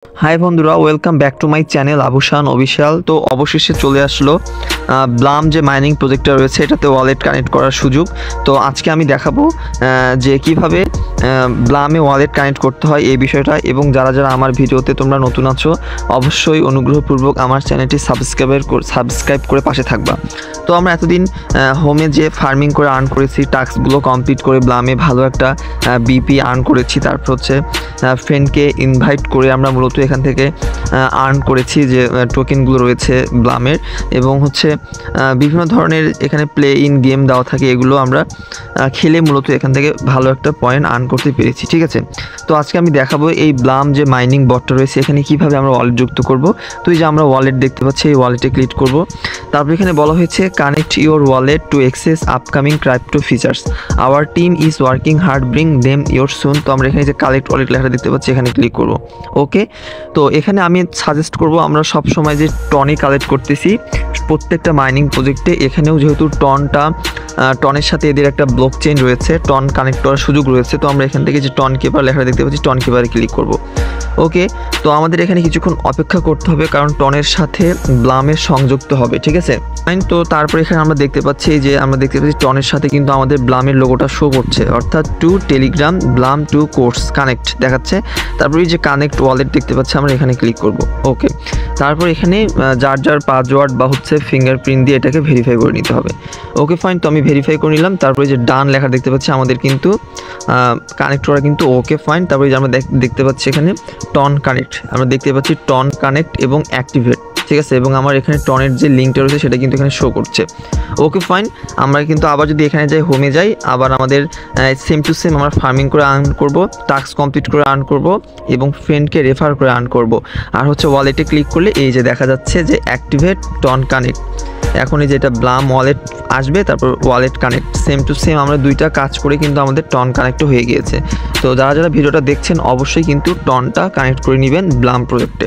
High বন্ধুরা, welcome back to my channel Abushan official. তো অবশেষে চলে আসলো ব্লাম যে মাইনিং প্রজেক্টটা রয়েছে এটাতে ওয়ালেট কানেক্ট করার সুযোগ। তো আজকে আমি দেখাবো যে কিভাবে ব্লামে ওয়ালেট কানেক্ট করতে হয় এই বিষয়টা, এবং যারা যারা আমার ভিডিওতে তোমরা নতুন আছো অবশ্যই অনুগ্রহপূর্বক আমার চ্যানেলটি সাবস্ক্রাইব করে পাশে থাকবা। তো আমরা এতদিন হোমে যে ফার্মিং করে আর্ন করেছি, টাস্কগুলো কমপ্লিট করে ব্লামে ভালো একটা বিপি আর্ন করেছি, তারপর হচ্ছে ফ্রেন্ডকে ইনভাইট করে আমরা মূলত এখান থেকে আর্ন করেছি যে টোকেনগুলো রয়েছে ব্লামের, এবং হচ্ছে বিভিন্ন ধরনের এখানে প্লে ইন গেম দেওয়া থাকে, এগুলো আমরা খেলে মূলত এখান থেকে ভালো একটা পয়েন্ট আর্ন করতে পেরেছি। ঠিক আছে, তো আজকে আমি দেখাবো এই ব্লাম যে মাইনিং বটটা রয়েছে এখানে কিভাবে আমরা ওয়ালেট যুক্ত করব। তো এই যে আমরা ওয়ালেট দেখতে পাচ্ছি, এই ওয়ালেটে ক্লিক করব। তারপর এখানে বলা হয়েছে connect your wallet to access upcoming crypto features, our team is working hard bring them your soon. তো আমরা এখানে যে কালেক্ট ওয়ালেট লেখাটা দেখতে পাচ্ছি এখানে ক্লিক করব। ওকে, তো এখানে আমি সাজেস্ট করব আমরা সব সময় যে টনে কালেক্ট করতেছি প্রত্যেকটা মাইনিং প্রজেক্টে, এখানেও যেহেতু টনের সাথে এদের একটা ব্লক চেইন রয়েছে, টন কানেক্ট করার সুযোগ রয়েছে। তো আমরা এখান থেকে যে টন কিপার লেখাটা দেখতে পাচ্ছি টন কিপারে ক্লিক করব। ওকে, তো আমাদের এখানে কিছুক্ষণ অপেক্ষা করতে হবে কারণ টনের সাথে ব্লামের সংযুক্ত হবে। ঠিক আছে, তো তারপর এখানে আমরা দেখতে পাচ্ছি যে টনের সাথে কিন্তু আমাদের ব্লামের লোগোটা শো করছে, অর্থাৎ টু টেলিগ্রাম ব্লাম টু কোর্স কানেক্ট দেখাচ্ছে। তারপরে যে কানেক্ট ওয়ালেট দেখতে পাচ্ছি আমরা এখানে ক্লিক করব। ওকে, তারপর এখানে যার পাসওয়ার্ড বা হচ্ছে ফিঙ্গারপ্রিন্ট দিয়ে এটাকে ভেরিফাই করে নিতে হবে। ওকে ফাইন, তো আমি ভেরিফাই করে নিলাম। তারপরে যে ডান লেখা দেখতে পাচ্ছি আমাদের কিন্তু কানেক্ট করা কিন্তু ওকে ফাইন। তারপরে যে আমরা দেখতে পাচ্ছি এখানে টন কানেক্ট, আমরা দেখতে পাচ্ছি টন কানেক্ট এবং অ্যাক্টিভেট। ঠিক আছে, এবং আমার এখানে টনের যে লিঙ্কটা রয়েছে সেটা কিন্তু এখানে শো করছে। ওকে ফাইন, আমরা কিন্তু আবার যদি এখানে যাই হোমে যাই, আবার আমাদের সেম টু সেম আমরা ফার্মিং করে আর্ন করব, টাস্ক কমপ্লিট করে আর্ন করব এবং ফ্রেন্ডকে রেফার করে আর্ন করব। আর হচ্ছে ওয়ালেটে ক্লিক করলে এই যে দেখা যাচ্ছে যে অ্যাক্টিভেট টন কানেক্ট, এখন এই যেটা ব্লাম ওয়ালেট আসবে, তারপর wallet connect, same to same আমরা দুইটা কাজ করে কিন্তু আমাদের টন কানেক্টও হয়ে গিয়েছে। তো যারা যারা ভিডিওটা দেখছেন অবশ্যই কিন্তু টনটা কানেক্ট করে নেবেন ব্লাম প্রজেক্টে।